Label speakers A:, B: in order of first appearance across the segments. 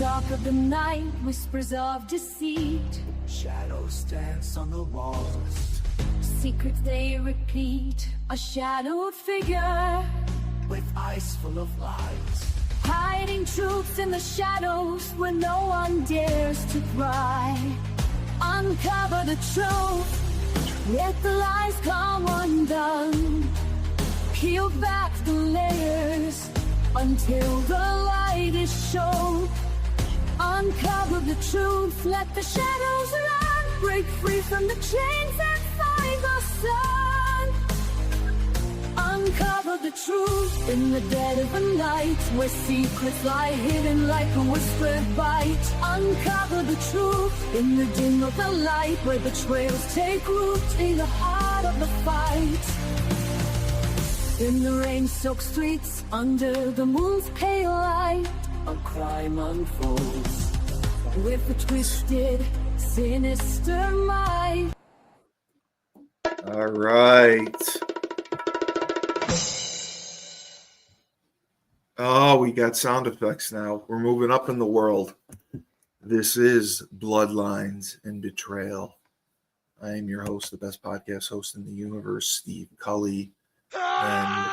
A: dark of the night, whispers of deceit.
B: Shadows dance on the walls.
A: Secrets they repeat, a shadowed figure
B: with eyes full of light.
A: Hiding truths in the shadows where no one dares to pry. Uncover the truth, let the lies come undone. Peel back the layers until the light is shown. Uncover the truth, let the shadows run. Break free from the chains and find the sun. Uncover the truth in the dead of the night, where secrets lie hidden like a whispered bite. Uncover the truth in the dim of the light, where betrayals take root in the heart of the fight. In the rain-soaked streets, under the moon's pale light, a crime unfolds with a twisted, sinister mind.
C: All right. Oh, we got sound effects now. We're moving up in the world. This is Bloodlines and Betrayal. I am your host, the best podcast host in the universe, Steve Cully. And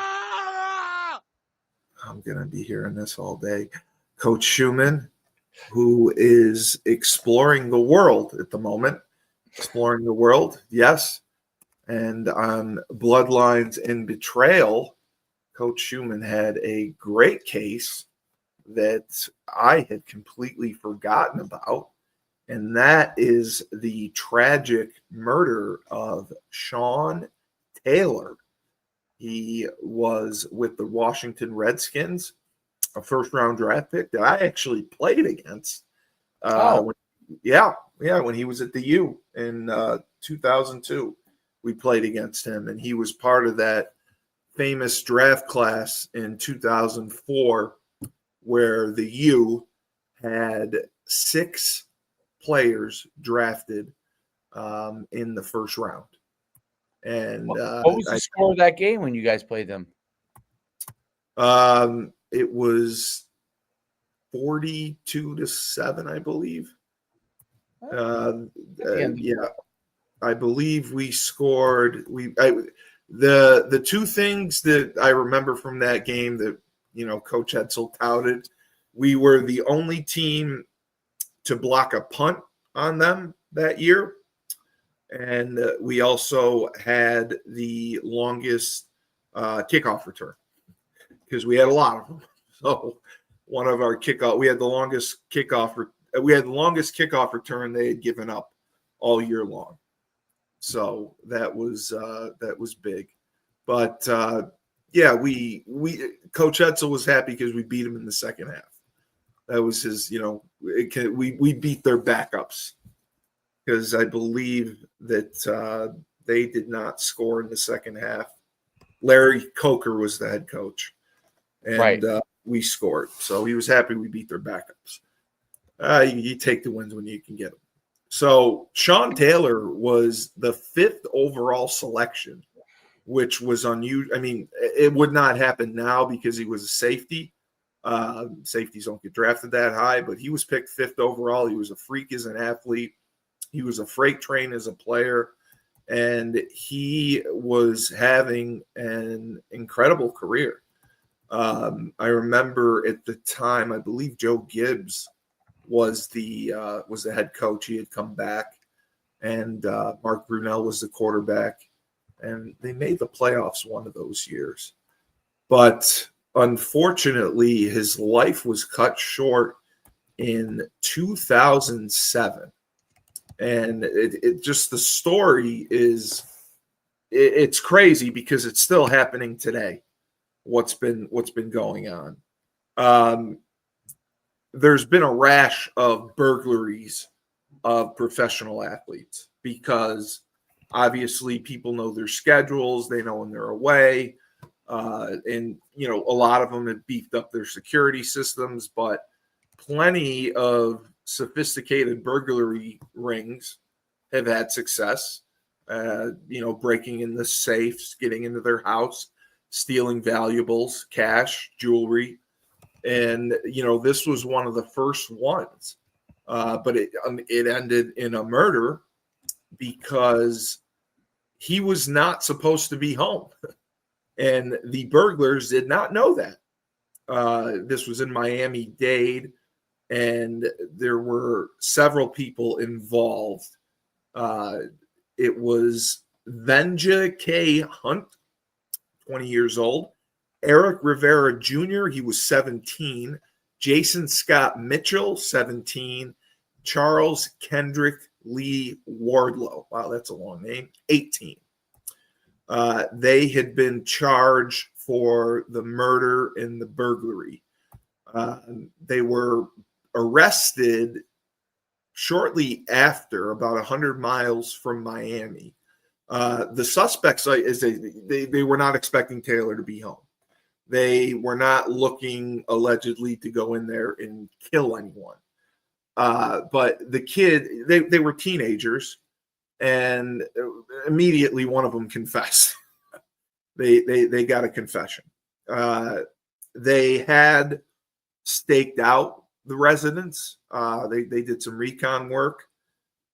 C: I'm going to be hearing this all day. Coach Schuman, who is exploring the world at the moment. Exploring the world, yes. And on Bloodlines and Betrayal, Coach Schuman had a great case that I had completely forgotten about, and that is the tragic murder of Sean Taylor. He was with the Washington Redskins, a first-round draft pick that I actually played against. When he was at the U in 2002, we played against him, and he was part of that famous draft class in 2004 where the U had 6 players drafted in the first round. And
D: what was the score of that game when you guys played them?
C: It was 42-7, I believe. I believe we scored. The two things that I remember from that game that, Coach Edsel touted, we were the only team to block a punt on them that year. And we also had the longest kickoff return because we had a lot of them. So one of our we had the longest kickoff return they had given up all year long. So that was big, but we Coach Edsel was happy because we beat him in the second half. That was his, we beat their backups because I believe that they did not score in the second half. Larry Coker was the head coach, and we scored, so he was happy we beat their backups. You take the wins when you can get them. So Sean Taylor was the 5th overall selection, which was unusual. I mean, it would not happen now because he was a safety. Safeties don't get drafted that high, but he was picked 5th overall. He was a freak as an athlete. He was a freight train as a player, and he was having an incredible career. I remember at the time, I believe Joe Gibbs was the head coach. He had come back, and Mark Brunell was the quarterback, and they made the playoffs one of those years. But unfortunately, his life was cut short in 2007, and it just, the story is it's crazy because it's still happening today. What's been going on? There's been a rash of burglaries of professional athletes because obviously people know their schedules, they know when they're away, and a lot of them have beefed up their security systems, but plenty of sophisticated burglary rings have had success, breaking in the safes, getting into their house, stealing valuables, cash, jewelry. And, this was one of the first ones. But it ended in a murder because he was not supposed to be home. And the burglars did not know that. This was in Miami-Dade, and there were several people involved. It was Venja K. Hunt, 20 years old, Eric Rivera Jr., he was 17, Jason Scott Mitchell, 17, Charles Kendrick Lee Wardlow, wow, that's a long name, 18. They had been charged for the murder and the burglary. They were arrested shortly after, about 100 miles from Miami. The suspects, they were not expecting Taylor to be home. They were not looking, allegedly, to go in there and kill anyone. But the kid, they were teenagers, and immediately one of them confessed. They got a confession. They had staked out the residence. They did some recon work,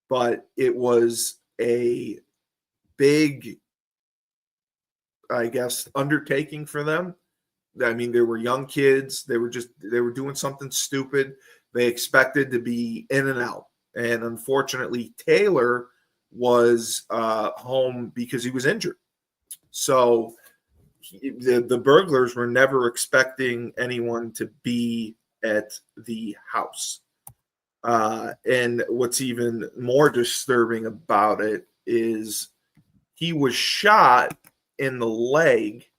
C: but it was a big, I guess, undertaking for them. I mean, there were young kids. They were doing something stupid. They expected to be in and out. And unfortunately, Taylor was home because he was injured. So the burglars were never expecting anyone to be at the house. And what's even more disturbing about it is he was shot in the leg.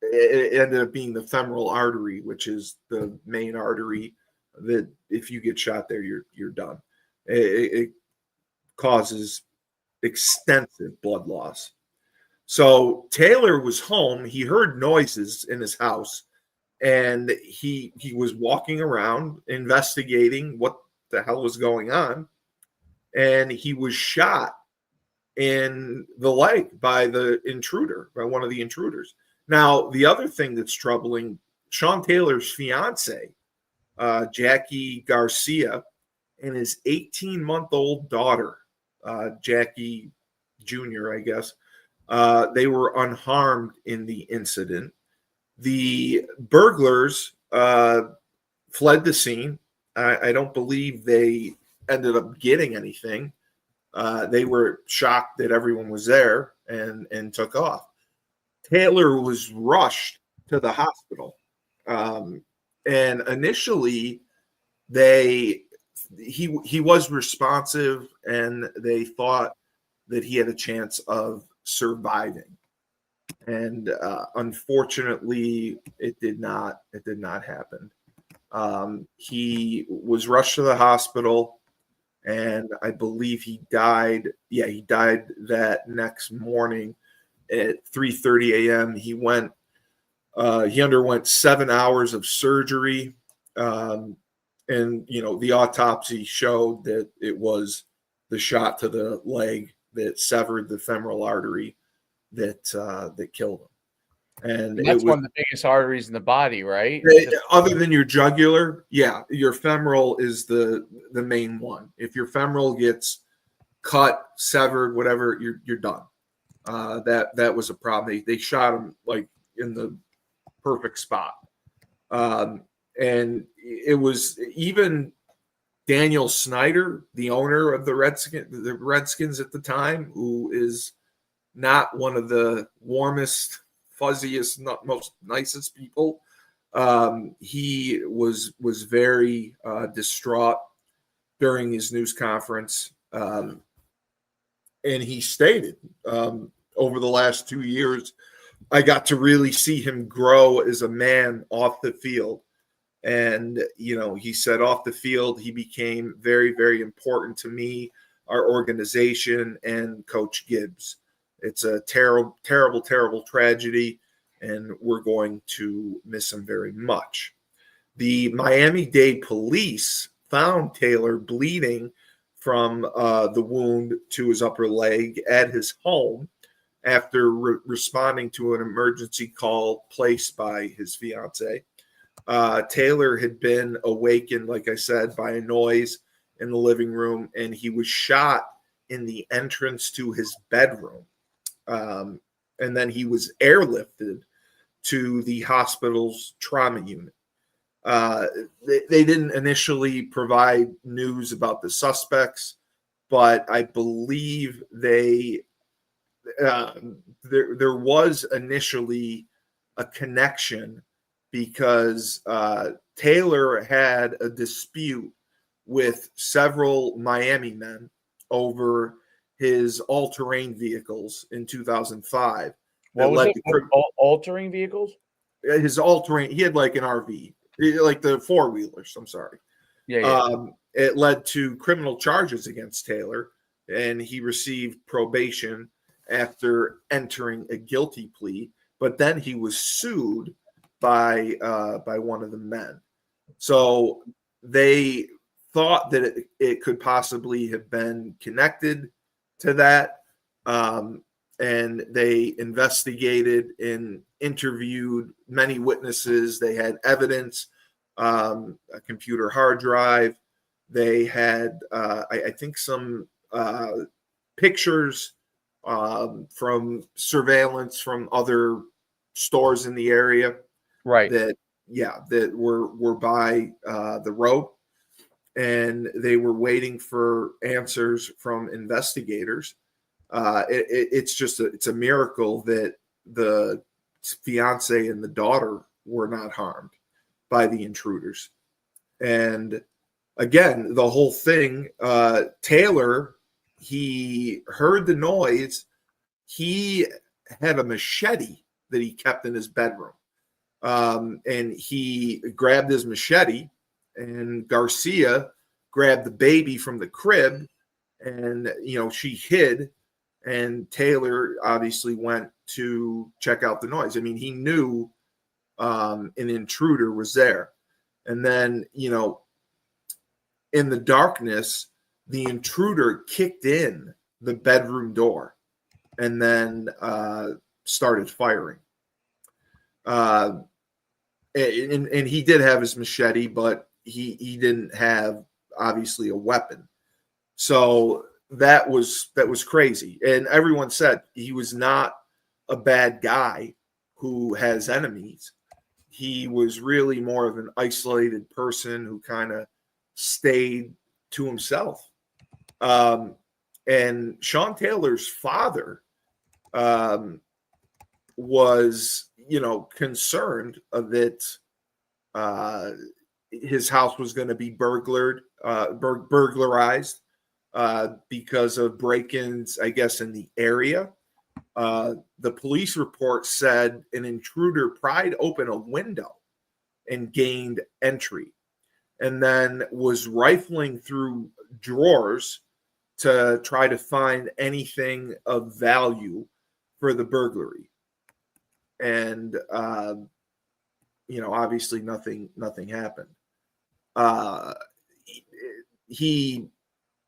C: It ended up being the femoral artery, which is the main artery that if you get shot there, you're done. It causes extensive blood loss. So Taylor was home. He heard noises in his house, and he was walking around investigating what the hell was going on, and he was shot in the leg by one of the intruders. Now, the other thing that's troubling, Sean Taylor's fiance, Jackie Garcia, and his 18-month-old daughter, Jackie Jr., I guess, they were unharmed in the incident. The burglars fled the scene. I don't believe they ended up getting anything. They were shocked that everyone was there and took off. Taylor was rushed to the hospital. And initially, he was responsive, and they thought that he had a chance of surviving. And unfortunately, it did not happen. He was rushed to the hospital, and I believe he died. Yeah, he died that next morning at 3:30 a.m. He underwent 7 hours of surgery. And, the autopsy showed that it was the shot to the leg that severed the femoral artery that killed him. And
D: that's one of the biggest arteries in the body, right?
C: Other than your jugular, yeah, your femoral is the main one. If your femoral gets cut, severed, whatever, you're done. That was a problem. They shot him like in the perfect spot. And it was even Daniel Snyder, the owner of the Redskins at the time, who is not one of the warmest, fuzziest, most nicest people. He was very distraught during his news conference. And he stated, over the last 2 years, I got to really see him grow as a man off the field. And, he said off the field, he became very, very important to me, our organization, and Coach Gibbs. It's a terrible, terrible, terrible tragedy, and we're going to miss him very much. The Miami-Dade police found Taylor bleeding from the wound to his upper leg at his home. after responding to an emergency call placed by his fiance. Taylor had been awakened, like I said, by a noise in the living room, and he was shot in the entrance to his bedroom. And then he was airlifted to the hospital's trauma unit. They didn't initially provide news about the suspects, but I believe there was initially a connection because Taylor had a dispute with several Miami men over his all-terrain vehicles in 2005.
D: What was it? Altering vehicles?
C: His all-terrain, he had like an RV, like the four-wheelers, I'm sorry.
D: Yeah.
C: It led to criminal charges against Taylor, and he received probation after entering a guilty plea, but then he was sued by one of the men. So they thought that it could possibly have been connected to that, and they investigated and interviewed many witnesses. They had evidence, a computer hard drive. They had, I think, some pictures from surveillance from other stores in the area,
D: Right.
C: that were by the road, and they were waiting for answers from investigators. It's a miracle that the fiance and the daughter were not harmed by the intruders. And again, the whole thing, Taylor, he heard the noise. He had a machete that he kept in his bedroom. And he grabbed his machete, and Garcia grabbed the baby from the crib, and, she hid, and Taylor obviously went to check out the noise. I mean, he knew an intruder was there. And then, in the darkness, the intruder kicked in the bedroom door and then started firing. And he did have his machete, but he didn't have, obviously, a weapon. So that was crazy. And everyone said he was not a bad guy who has enemies. He was really more of an isolated person who kind of stayed to himself. And Sean Taylor's father was, concerned that his house was going to be burglarized because of break-ins, I guess, in the area. The police report said an intruder pried open a window and gained entry, and then was rifling through drawers to try to find anything of value for the burglary. And obviously nothing happened. He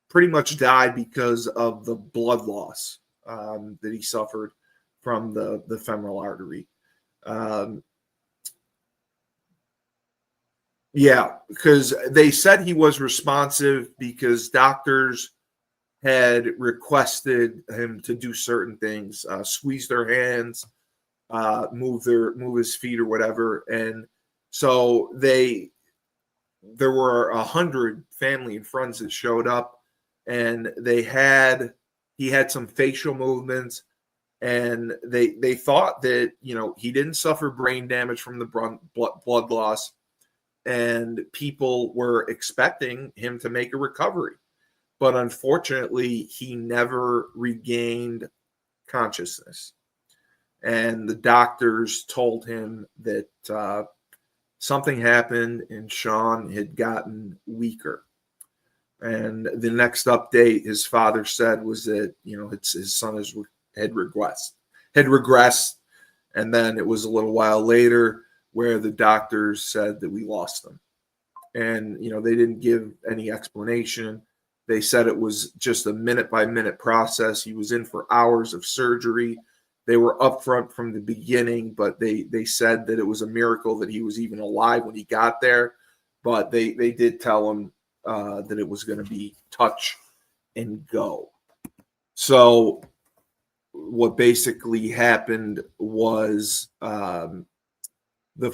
C: pretty much died because of the blood loss that he suffered from the femoral artery. Because they said he was responsive because doctors had requested him to do certain things, squeeze their hands, move his feet or whatever. And so there were 100 family and friends that showed up, and he had some facial movements, and they thought that, he didn't suffer brain damage from the blood loss, and people were expecting him to make a recovery. But unfortunately, he never regained consciousness. And the doctors told him that something happened and Sean had gotten weaker. And the next update his father said was that, his son had regressed. And then it was a little while later where the doctors said that we lost him. And, they didn't give any explanation. They said it was just a minute-by-minute process. He was in for hours of surgery. They were upfront from the beginning, but they said that it was a miracle that he was even alive when he got there. But they did tell him that it was going to be touch and go. So what basically happened was the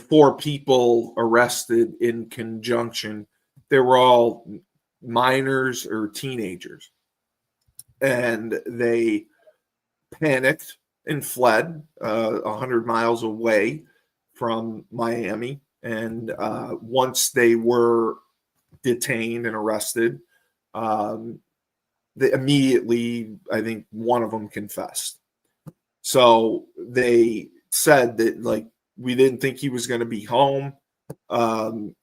C: 4 people arrested in conjunction, they were all minors or teenagers. And they panicked and fled 100 miles away from Miami. And once they were detained and arrested, they immediately, I think one of them confessed. So they said that, like, we didn't think he was going to be home. And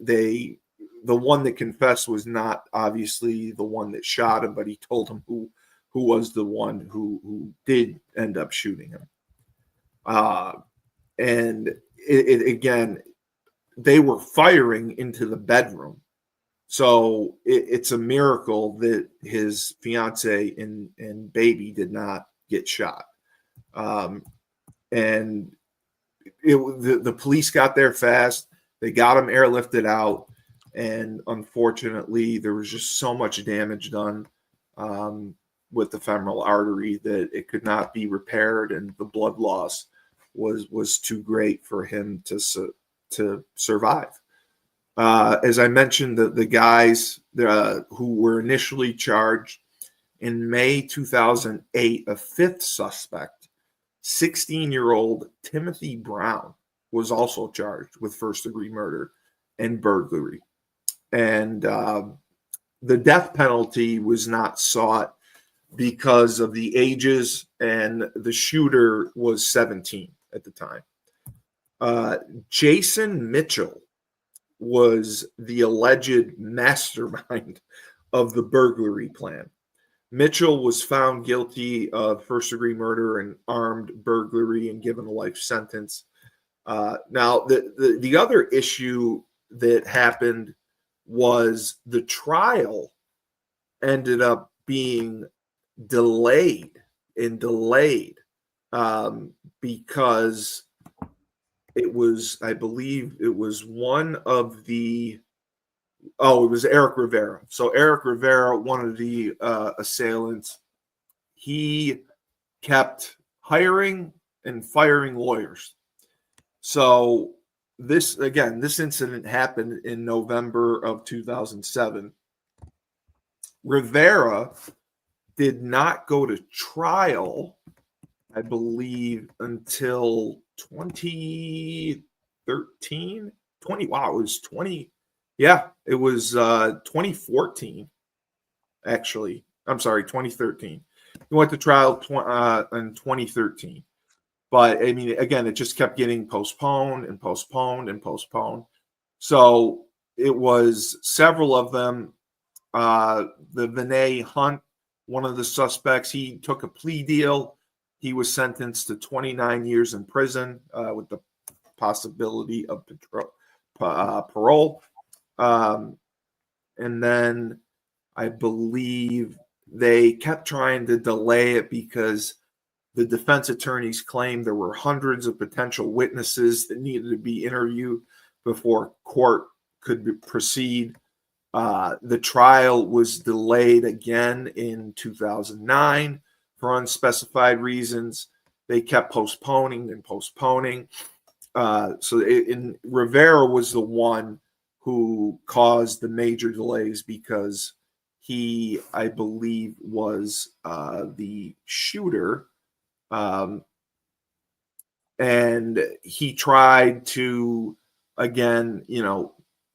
C: the one that confessed was not obviously the one that shot him, but he told him who was the one who did end up shooting him. And it again, they were firing into the bedroom. So it's a miracle that his fiance and baby did not get shot. And the police got there fast. They got him airlifted out. And unfortunately, there was just so much damage done with the femoral artery that it could not be repaired. And the blood loss was too great for him to survive. As I mentioned, the guys who were initially charged in May 2008, a 5th suspect, 16-year-old Timothy Brown, was also charged with first-degree murder and burglary. And the death penalty was not sought because of the ages, and the shooter was 17 at the time. Jason Mitchell was the alleged mastermind of the burglary plan. Mitchell was found guilty of first-degree murder and armed burglary and given a life sentence. Now, the other issue that happened was the trial ended up being delayed because it was, I believe it was one of the, it was Eric Rivera. So Eric Rivera, one of the assailants, he kept hiring and firing lawyers. So this incident happened in November of 2007. Rivera did not go to trial, I believe, until 2013. It was 2014, actually. I'm sorry, 2013. He went to trial in 2013. But, I mean, again, it just kept getting postponed and postponed and postponed. So it was several of them. The Vinay Hunt, one of the suspects, he took a plea deal. He was sentenced to 29 years in prison with the possibility of parole. And then I believe they kept trying to delay it because the defense attorneys claimed there were hundreds of potential witnesses that needed to be interviewed before court could proceed. The trial was delayed again in 2009 for unspecified reasons. They kept postponing and postponing. Rivera was the one who caused the major delays because he, I believe, was the shooter. And he tried to, again,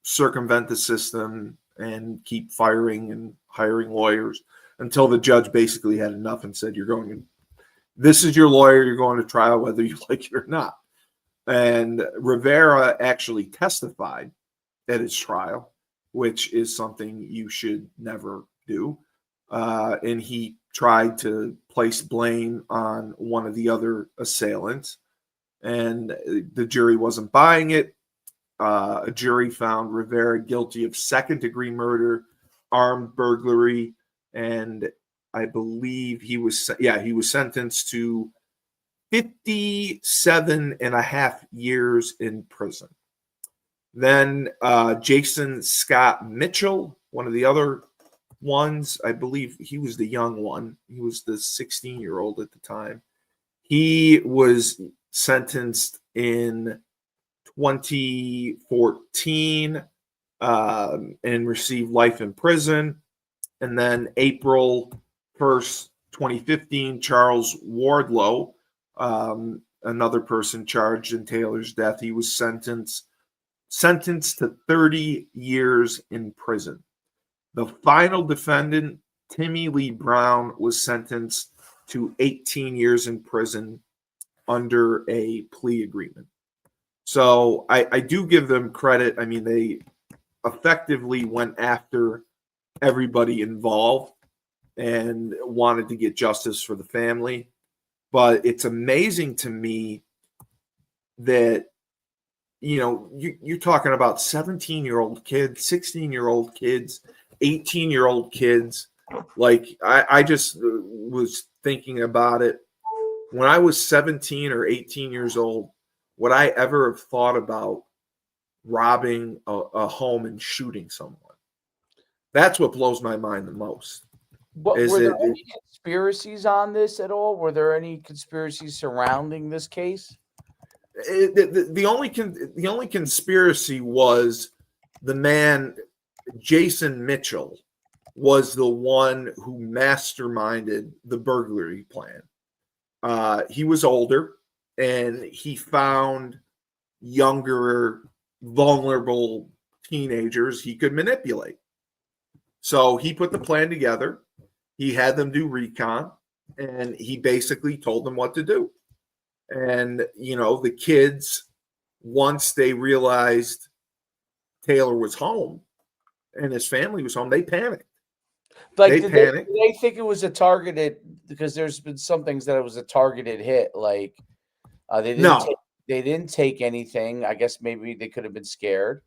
C: circumvent the system and keep firing and hiring lawyers until the judge basically had enough and said, this is your lawyer, you're going to trial whether you like it or not. And Rivera actually testified at his trial, which is something you should never do. And he tried to place blame on one of the other assailants, and the jury wasn't buying it. A jury found Rivera guilty of second-degree murder, armed burglary, and I believe he was sentenced to 57 and a half years in prison. Then Jason Scott Mitchell, one of the other ones, I believe he was the young one. He was the 16-year-old at the time. He was sentenced in 2014 and received life in prison. And then April 1st, 2015, Charles Wardlow, another person charged in Taylor's death, he was sentenced to 30 years in prison. The final defendant, Timmy Lee Brown, was sentenced to 18 years in prison under a plea agreement. So I do give them credit. I mean, they effectively went after everybody involved and wanted to get justice for the family. But it's amazing to me that, you know, you're talking about 17-year-old kids, 16-year-old kids, 18-year-old kids. Like, I just was thinking about it. When I was 17 or 18 years old, would I ever have thought about robbing a home and shooting someone? That's what blows my mind the most.
D: But were there any conspiracies on this at all? Were there any conspiracies surrounding this case?
C: The only conspiracy was the man, Jason Mitchell, was the one who masterminded the burglary plan. He was older, and he found younger, vulnerable teenagers he could manipulate. So he put the plan together. He had them do recount, and he basically told them what to do. And, you know, the kids, once they realized Taylor was home and his family was home, they panicked.
D: Like, did they think it was a targeted, because there's been some things that it was a targeted hit. Like, they didn't take anything. I guess maybe they could have been scared.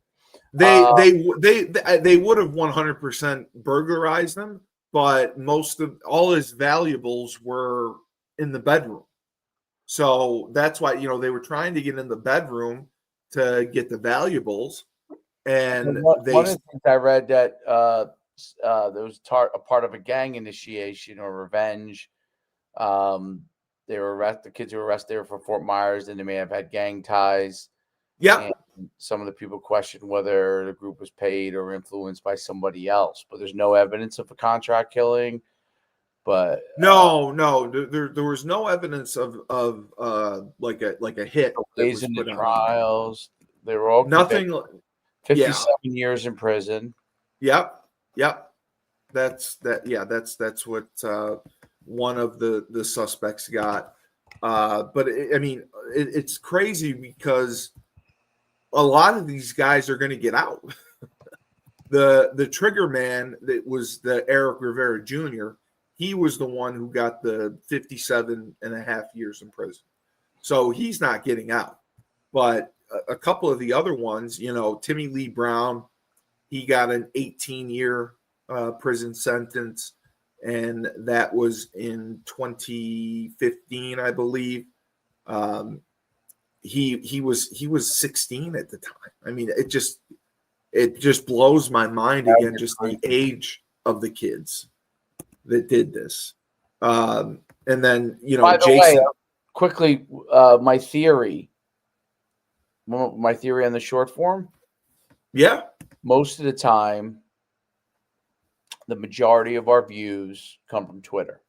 C: They would have 100% burglarized them, but all his valuables were in the bedroom. So that's why, you know, they were trying to get in the bedroom to get the valuables. And
D: one of the things I read that there was a part of a gang initiation or revenge. They were the kids who were arrested there for Fort Myers, and they may have had gang ties.
C: Yeah.
D: Some of the people questioned whether the group was paid or influenced by somebody else, but there's no evidence of a contract killing. But
C: no, there was no evidence of like a hit.
D: Days in the trials, they were all
C: nothing.
D: 57 years in prison.
C: Yep. That's what one of the suspects got. But it's crazy because a lot of these guys are going to get out. The trigger man that was the Eric Rivera Jr., he was the one who got the 57 and a half years in prison. So he's not getting out. But a couple of the other ones, you know, Timmy Lee Brown, he got an 18-year prison sentence, and that was in 2015, I believe. He was 16 at the time. I mean, it just blows my mind again, just the age of the kids that did this. And then, you know,
D: by the
C: Jason.
D: way, quickly, my theory on the short form.
C: Yeah.
D: Most of the time, the majority of our views come from Twitter.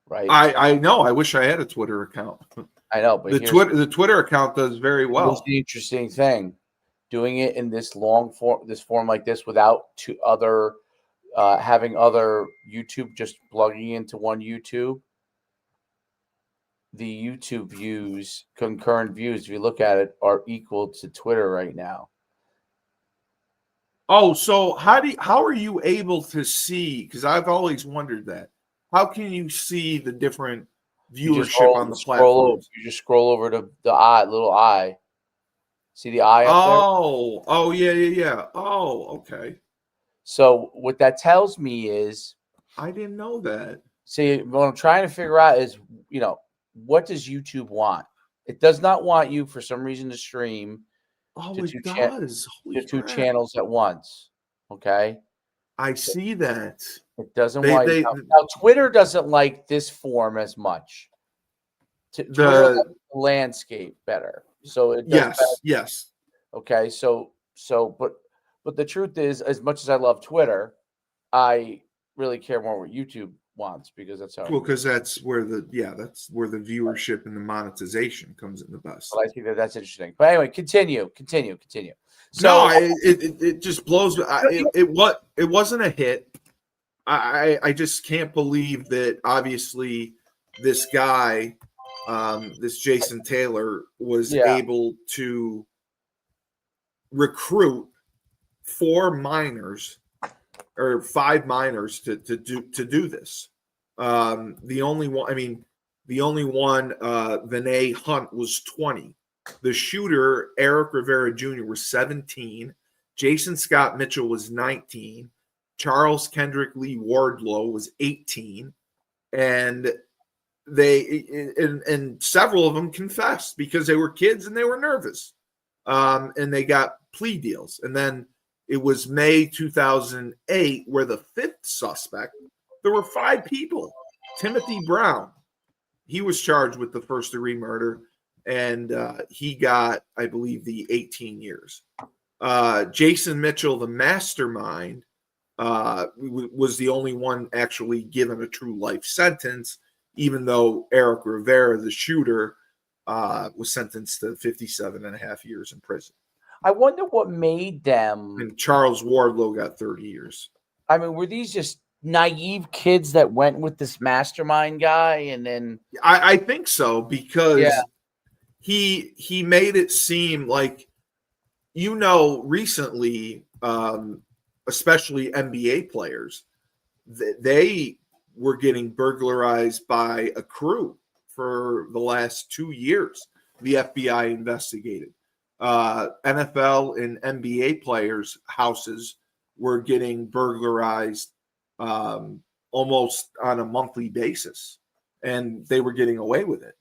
D: Right.
C: I know. I wish I had a Twitter account.
D: I know, but
C: the Twitter account does very well.
D: That's the interesting thing. Doing it in this form like this without having other YouTube, just plugging into one YouTube. The YouTube views, concurrent views, if you look at it, are equal to Twitter right now.
C: Oh, so how are you able to see? Because I've always wondered that. How can you see the different viewership on the platform?
D: You just scroll over to the little eye. See the eye up there?
C: Oh, yeah. Oh, okay.
D: So what that tells me is,
C: I didn't know that.
D: See, what I'm trying to figure out is, you know, what does YouTube want? It does not want you for some reason to stream
C: Oh,
D: to
C: it does. Holy
D: two
C: crap.
D: channels at once. Okay.
C: I see that.
D: It doesn't
C: They
D: want
C: they
D: now, Twitter doesn't like this form as much. Twitter likes
C: the
D: the landscape better. So it does better.
C: yes.
D: Okay. But the truth is, as much as I love Twitter, I really care more what YouTube wants because that's how.
C: Well, because that's where the viewership and the monetization comes in the best.
D: But I think that's interesting. But anyway, continue. So
C: No, it just blows. It wasn't a hit. I just can't believe that. Obviously, this guy, this Jason Taylor, was able to recruit 4 minors or 5 minors to do this. The only one, Vinay Hunt was 20. The shooter, Eric Rivera Jr., was 17. Jason Scott Mitchell was 19. Charles Kendrick Lee Wardlow was 18. And and several of them confessed because they were kids and they were nervous. And they got plea deals. And then it was May 2008 where the 5th suspect, there were 5 people. Timothy Brown, he was charged with the first-degree murder, and he got, I believe, the 18 years. Jason Mitchell, the mastermind, was the only one actually given a true life sentence, even though Eric Rivera, the shooter, was sentenced to 57 and a half years in prison.
D: I wonder what made them.
C: And Charles Wardlow got 30 years.
D: I mean, were these just naive kids that went with this mastermind guy, and then
C: I think so, because he made it seem like, recently, especially NBA players, they were getting burglarized by a crew for the last 2 years. The FBI investigated. NFL and NBA players' houses were getting burglarized almost on a monthly basis, and they were getting away with it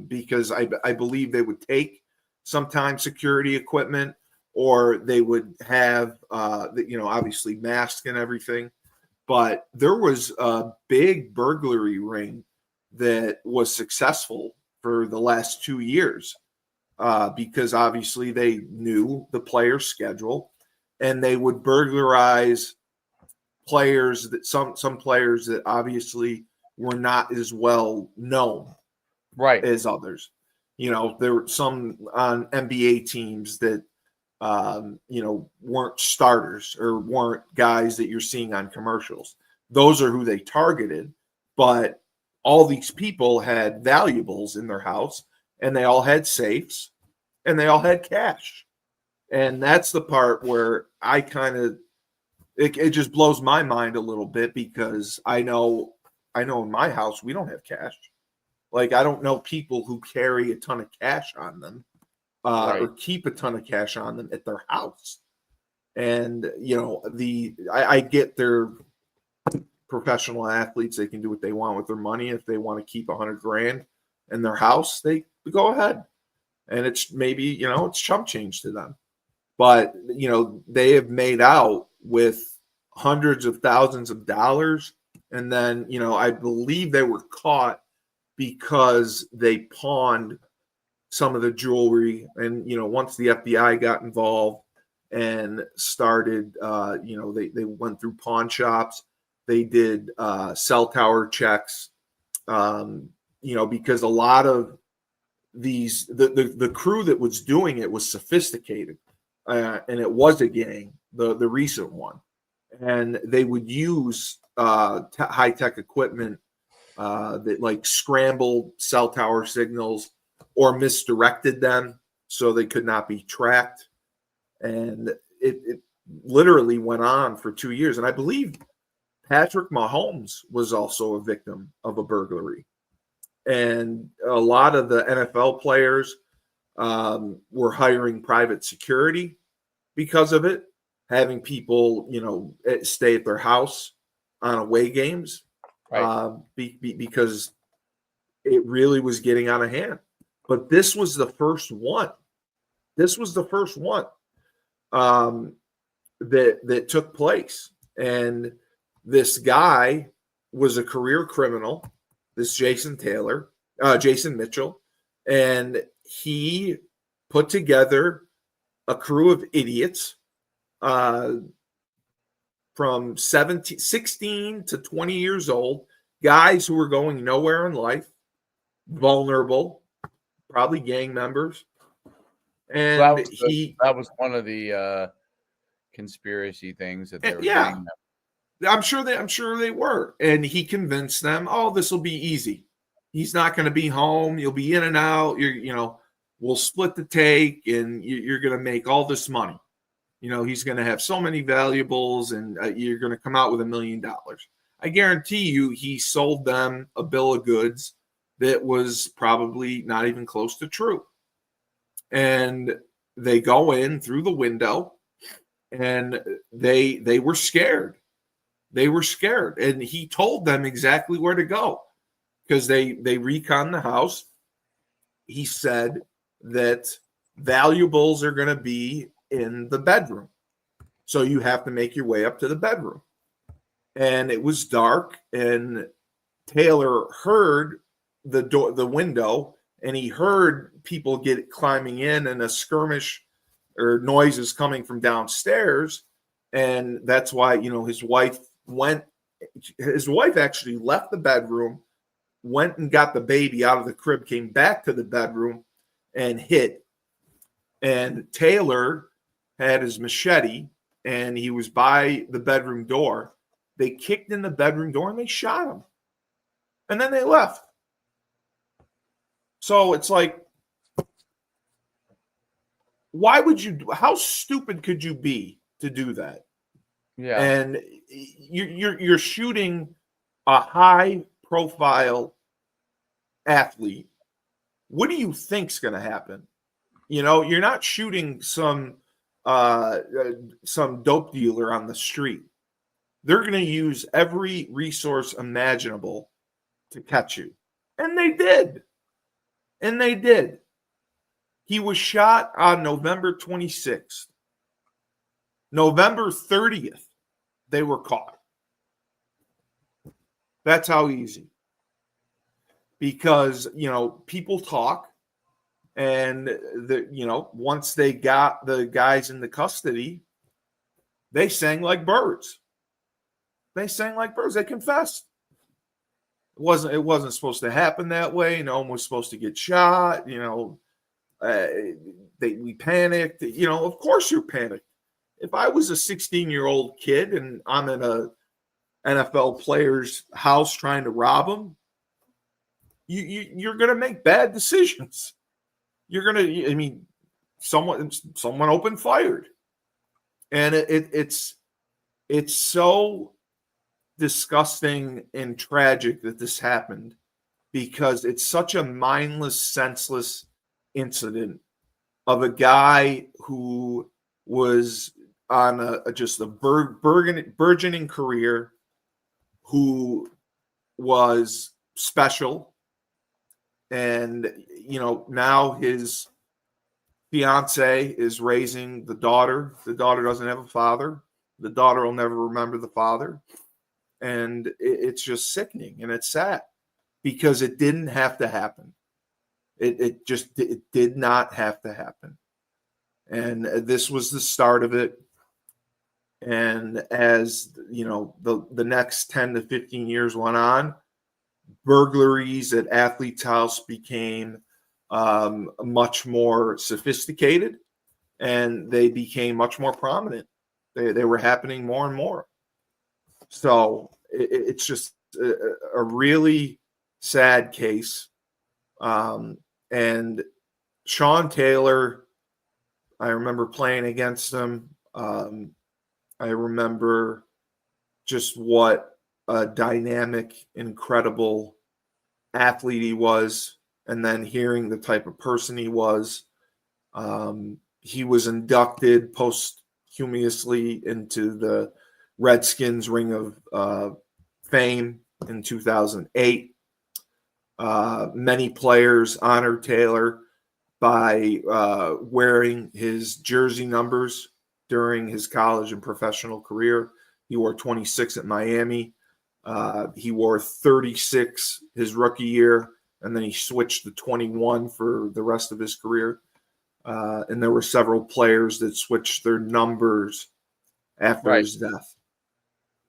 C: because I believe they would take sometimes security equipment, or they would have obviously masks and everything. But there was a big burglary ring that was successful for the last 2 years because obviously they knew the player's schedule, and they would burglarize players that some players that obviously were not as well known as others. There were some on NBA teams that weren't starters or weren't guys that you're seeing on commercials. Those are who they targeted, but all these people had valuables in their house, and they all had safes, and they all had cash. And that's the part where I kind of, it just blows my mind a little bit, because I know in my house, we don't have cash. Like, I don't know people who carry a ton of cash on them or keep a ton of cash on them at their house. And, I get their professional athletes, they can do what they want with their money. If they want to keep $100,000 in their house, they go ahead. And it's maybe, it's chump change to them. But, they have made out with hundreds of thousands of dollars. And then, I believe they were caught because they pawned some of the jewelry. And, once the FBI got involved and started, they went through pawn shops. They did cell tower checks, because a lot of these, the crew that was doing it was sophisticated. And it was a gang, the recent one. And they would use high-tech equipment that like scrambled cell tower signals or misdirected them so they could not be tracked. And it literally went on for 2 years. And I believe Patrick Mahomes was also a victim of a burglary. And a lot of the NFL players were hiring private security because of it, having people, stay at their house on away games, because it really was getting out of hand. But this was the first one. This was the first one that took place. And this guy was a career criminal, this Jason Mitchell, and he put together a crew of idiots from 16 to 20 years old, guys who were going nowhere in life, vulnerable, probably gang members. And
D: that was one of the conspiracy things that they were
C: getting. I'm sure they were. And he convinced them, oh, this will be easy. He's not going to be home. You'll be in and out. We'll split the take, and you're going to make all this money. He's going to have so many valuables, and you're going to come out with $1 million. I guarantee you he sold them a bill of goods that was probably not even close to true. And they go in through the window, and they were scared. They were scared. And he told them exactly where to go because they reconned the house. He said that valuables are going to be in the bedroom. So you have to make your way up to the bedroom. And it was dark, and Taylor heard the window, and he heard people climbing in, and a skirmish or noises coming from downstairs. And that's why, his wife actually left the bedroom, went and got the baby out of the crib, came back to the bedroom and hid. And Taylor had his machete, and he was by the bedroom door. They kicked in the bedroom door and they shot him. And then they left. So it's like, how stupid could you be to do that?
D: Yeah.
C: And you're shooting a high profile athlete. What do you think's going to happen? You're not shooting some dope dealer on the street. They're going to use every resource imaginable to catch you. And they did. He was shot on November 26th. November 30th, they were caught. That's how easy. Because, people talk, and once they got the guys into custody, they sang like birds. They confessed. It wasn't supposed to happen that way. No one was supposed to get shot. We panicked. Of course you're panicked. If I was a 16-year-old kid and I'm in a NFL player's house trying to rob him, you're going to make bad decisions. Someone opened fire. And it's so disgusting and tragic that this happened, because it's such a mindless, senseless incident of a guy who was on a burgeoning career, who was special. And, now his fiance is raising the daughter. The daughter doesn't have a father. The daughter will never remember the father. And it's just sickening, and it's sad, because it didn't have to happen. It did not have to happen. And this was the start of it. And as, the next 10 to 15 years went on, burglaries at athletes' house became much more sophisticated, and they became much more prominent. They were happening more and more. So it's just a really sad case. And Sean Taylor, I remember playing against him. I remember just what a dynamic, incredible athlete he was, and then hearing the type of person he was. He was inducted posthumously into the Redskins Ring of Fame in 2008. Many players honored Taylor by wearing his jersey numbers during his college and professional career. He wore 26 at Miami. He wore 36 his rookie year, and then he switched to 21 for the rest of his career. And there were several players that switched their numbers after his death.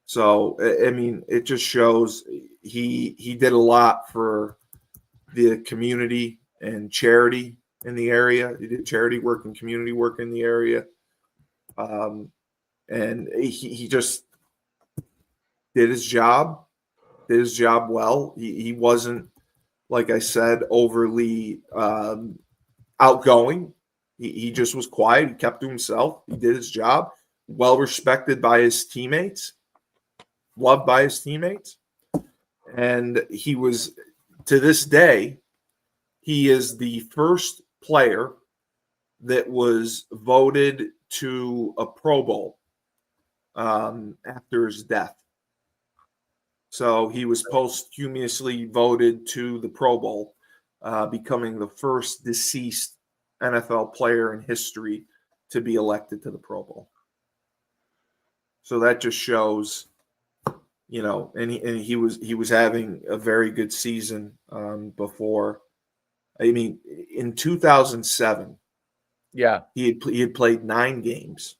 C: So, I mean, it just shows he did a lot for the community and charity in the area. He did charity work and community work in the area. And he just did his job well. He wasn't, like I said, overly outgoing. He just was quiet. He kept to himself. He did his job. Well respected by his teammates. Loved by his teammates. And he was, to this day, he is the first player that was voted to a Pro Bowl after his death. So he was posthumously voted to the Pro Bowl, becoming the first deceased NFL player in history to be elected to the Pro Bowl. So that just shows, you know, and he was having a very good season before. I mean, in 2007, he had played 9 games,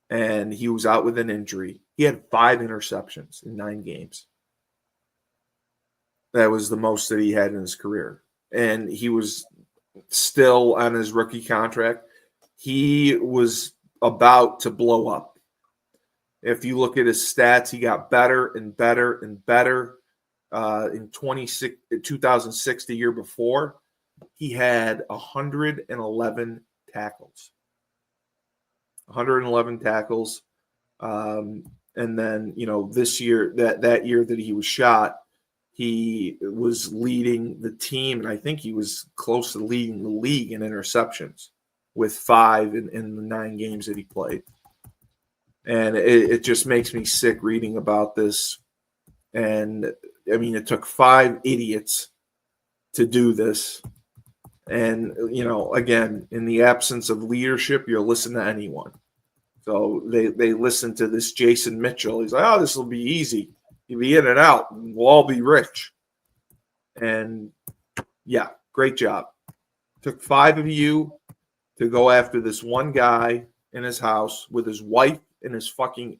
C: and he was out with an injury. He had 5 interceptions in 9 games. That was the most that he had in his career, and he was still on his rookie contract. He was about to blow up. If you look at his stats, he got better and better and better. In 2006, the year before, he had 111 tackles. 111 tackles. And then, you know, this year, that year that he was shot, he was leading the team, and I think he was close to leading the league in interceptions with 5 in the 9 games that he played. And it just makes me sick reading about this. And, I mean, it took 5 idiots to do this. And, you know, again, in the absence of leadership, you'll listen to anyone. So they listened to this Jason Mitchell. He's like, oh, this will be easy. You'll be in and out. And we'll all be rich. And, yeah, great job. Took 5 of you to go after this one guy in his house with his wife and his fucking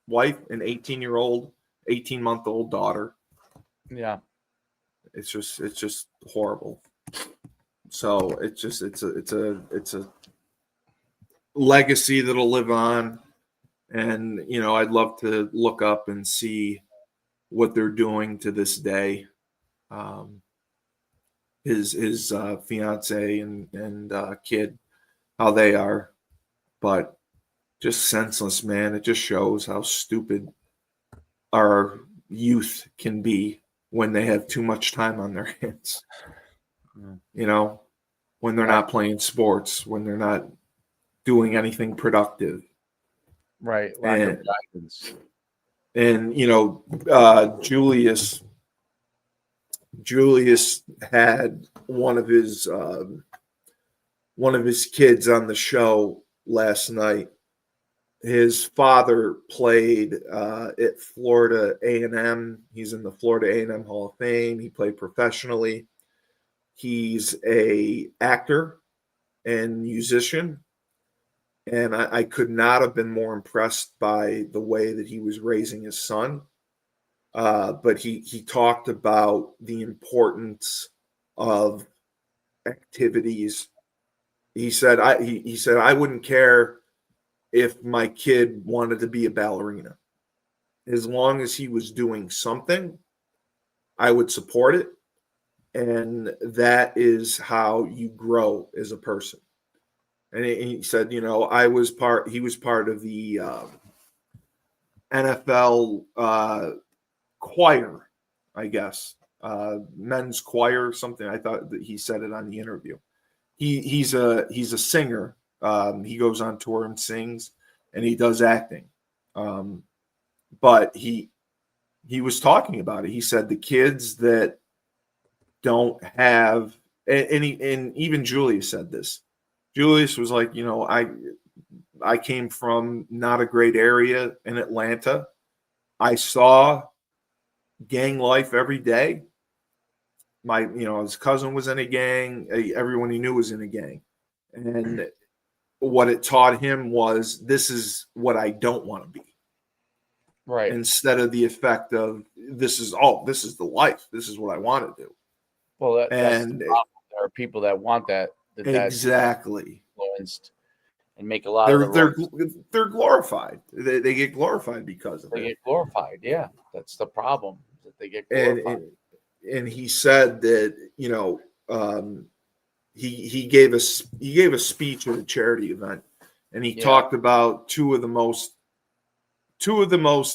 C: wife and 18-month-old daughter.
D: Yeah.
C: It's just horrible. So it's a legacy that'll live on. And, you know, I'd love to look up and see what they're doing to this day. His fiance and kid, how they are. But just senseless, man. It just shows how stupid our youth can be when they have too much time on their hands. You know, when they're not playing sports, when they're not doing anything productive.
D: Right.
C: Lack
D: of guidance.
C: And, you know, Julius had one of his kids on the show last night. His father played at Florida A&M. He's in the Florida A&M Hall of Fame. He played professionally. He's a actor and musician. And I could not have been more impressed by the way that he was raising his son. But he talked about the importance of activities. He said, I wouldn't care if my kid wanted to be a ballerina. As long as he was doing something, I would support it. And that is how you grow as a person. And he said, you know, he was part of the NFL choir, I guess, men's choir or something. I thought that he said it on the interview. He's a singer. He goes on tour and sings, and he does acting. But he he was talking about it. He said the kids that don't have, and even Julius said this. Julius was like, I came from not a great area in Atlanta. I saw gang life every day. His cousin was in a gang. Everyone he knew was in a gang. And what it taught him was, this is what I don't want to be.
D: Right.
C: Instead of the effect of, this is the life. This is what I want to do.
D: Well, that's the problem. There are people that want that.
C: Exactly.
D: Influenced and make a lot of
C: they're glorified. They get glorified because of it.
D: They get glorified. Yeah, that's the problem. That they get glorified.
C: And he said that he gave a speech at a charity event, and he talked about two of the most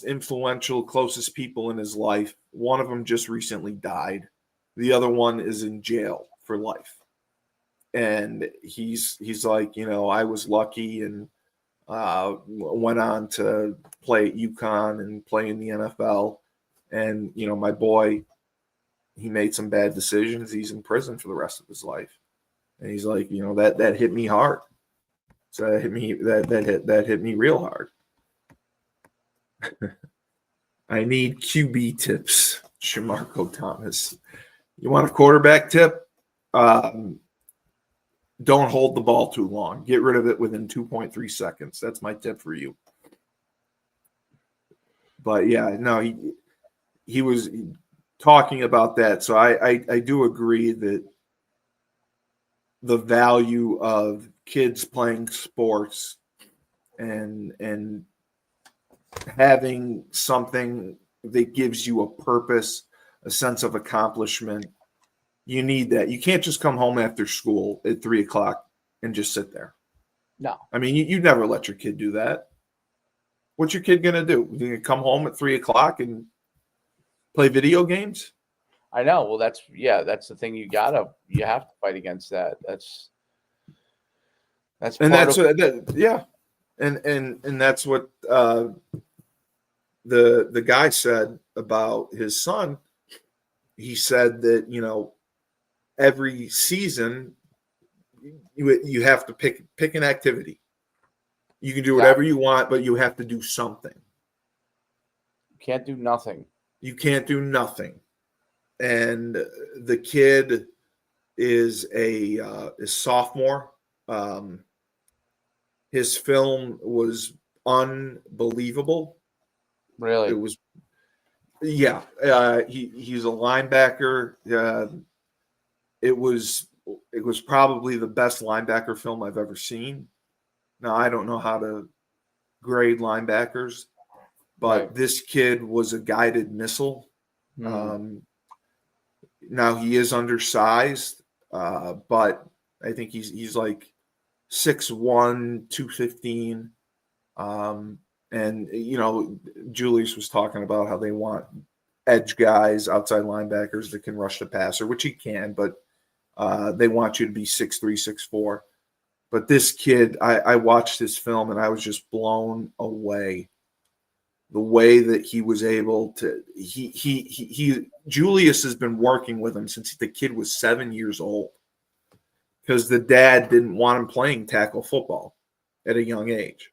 C: influential, closest people in his life. One of them just recently died. The other one is in jail for life. And he's like, I was lucky and went on to play at UConn and play in the NFL. And, my boy, he made some bad decisions. He's in prison for the rest of his life. And he's like, that hit me hard. So that hit me real hard. I need QB tips, Shamarco Thomas. You want a quarterback tip? Don't hold the ball too long. Get rid of it within 2.3 seconds. That's my tip for you. But yeah, no, he was talking about that. So I do agree that the value of kids playing sports and having something that gives you a purpose, a sense of accomplishment. You need that. You can't just come home after school at 3:00 and just sit there.
D: No.
C: I mean, you never let your kid do that. What's your kid going to do? You going to come home at 3:00 and play video games?
D: I know. Well, that's the thing. You have to fight against that. That's And that's what
C: the guy said about his son. He said that every season you have to pick an activity. You can do whatever you want, but you have to do something.
D: You can't do nothing.
C: You can't do nothing. And the kid is a sophomore. His film was unbelievable.
D: Really?
C: It was, yeah. He's a linebacker. It was probably the best linebacker film I've ever seen. Now, I don't know how to grade linebackers, but this kid was a guided missile. Now he is undersized, but I think he's like 6'1", 215. And Julius was talking about how they want edge guys, outside linebackers that can rush the passer, which he can, but they want you to be 6'3", 6'4". But this kid, I watched his film and I was just blown away. The way that he was able to, Julius has been working with him since the kid was 7 years old, because the dad didn't want him playing tackle football at a young age.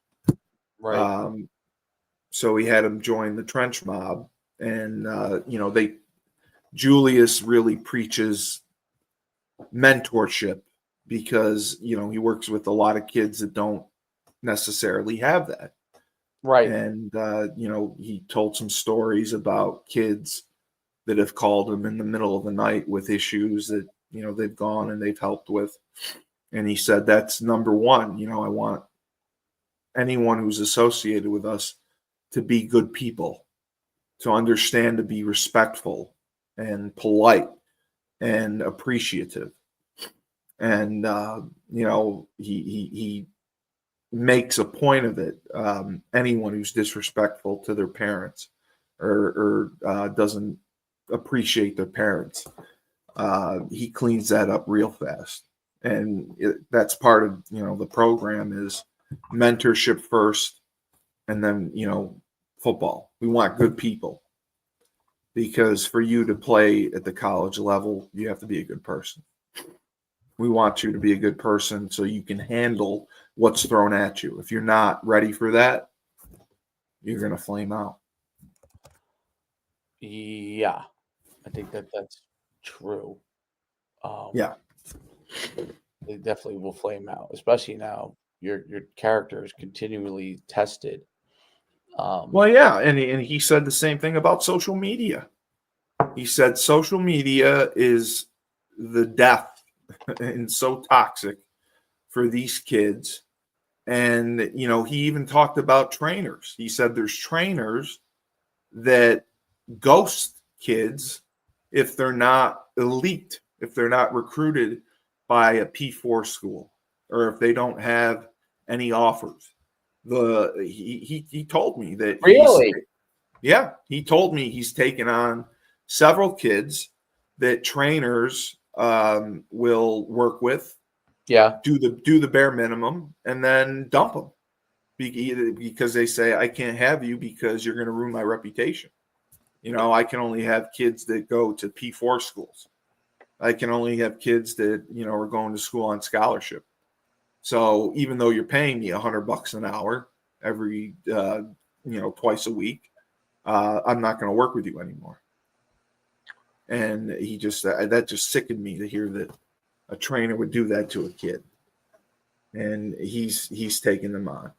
D: Right.
C: So he had him join the trench mob, and Julius really preaches mentorship, because he works with a lot of kids that don't necessarily have that.
D: Right.
C: And he told some stories about kids that have called him in the middle of the night with issues that they've gone and they've helped with. And he said, that's number one. I want anyone who's associated with us to be good people, to understand, to be respectful and polite and appreciative. And he makes a point of it. Anyone who's disrespectful to their parents or doesn't appreciate their parents, he cleans that up real fast. And that's part of the program is mentorship first, and then football. We want good people. because for you to play at the college level, you have to be a good person. We want you to be a good person so you can handle what's thrown at you. If you're not ready for that, you're going to flame out.
D: Yeah, I think that's true.
C: Yeah.
D: They definitely will flame out, especially now your character is continually tested.
C: Well, yeah, and he said the same thing about social media. He said social media is the death and so toxic for these kids. And, you know, he even talked about trainers. He said there's trainers that ghost kids if they're not elite, if they're not recruited by a P4 school, or if they don't have any offers. He told me that
D: Really?
C: he told me he's taken on several kids that trainers will work with,
D: Yeah.
C: do the bare minimum, and then dump them because they say, I can't have you because you're going to ruin my reputation. You know, I can only have kids that go to P4 schools. I can only have kids that, you know, are going to school on scholarship. So even though you're paying me $100 an hour every, twice a week, I'm not going to work with you anymore. And he just, that just sickened me to hear that a trainer would do that to a kid. And he's taking them on.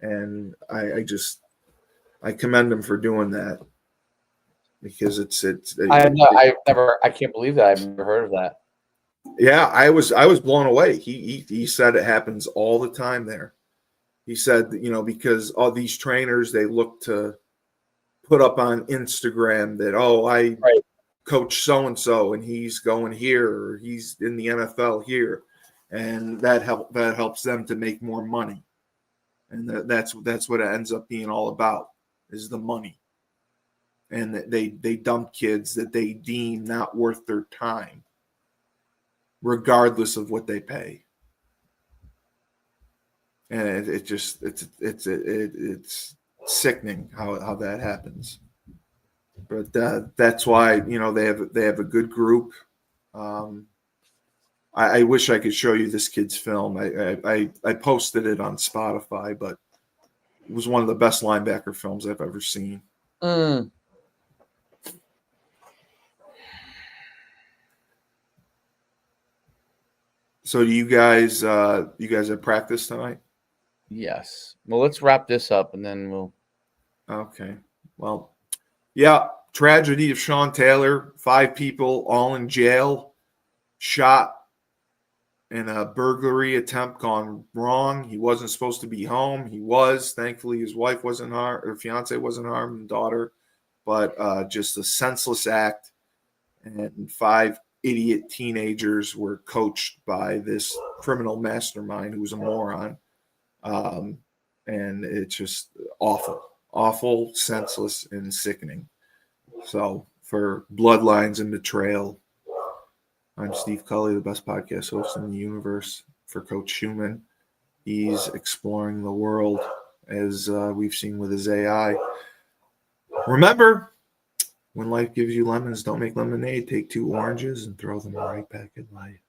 C: And I commend him for doing that, because
D: I can't believe that. I've never heard of that.
C: Yeah, I was blown away. He said it happens all the time there. He said, you know, because all these trainers, they look to put up on Instagram that, I coach so-and-so and he's going here, or he's in the NFL here. And that helps them to make more money. And that's what it ends up being all about, is the money. And they dump kids that they deem not worth their time, regardless of what they pay. And it's sickening how that happens. But that's why, you know, they have a good group. I wish I could show you this kid's film. I posted it on Spotify, but it was one of the best linebacker films I've ever seen.
D: Mm.
C: So do you guys have practice tonight?
D: Yes. Well, let's wrap this up and then we'll.
C: Okay. Well, yeah. Tragedy of Sean Taylor. 5 people all in jail, shot in a burglary attempt gone wrong. He wasn't supposed to be home. He was. Thankfully, his wife wasn't harmed, or fiance wasn't harmed, and daughter. But just a senseless act. And 5 idiot teenagers were coached by this criminal mastermind who was a moron. And it's just awful, senseless, and sickening. So for Bloodlines and Betrayal, I'm Steve Cully, the best podcast host in the universe. For Coach Schuman, he's exploring the world as we've seen with his AI. Remember, when life gives you lemons, don't make lemonade. Take 2 oranges and throw them right back in life.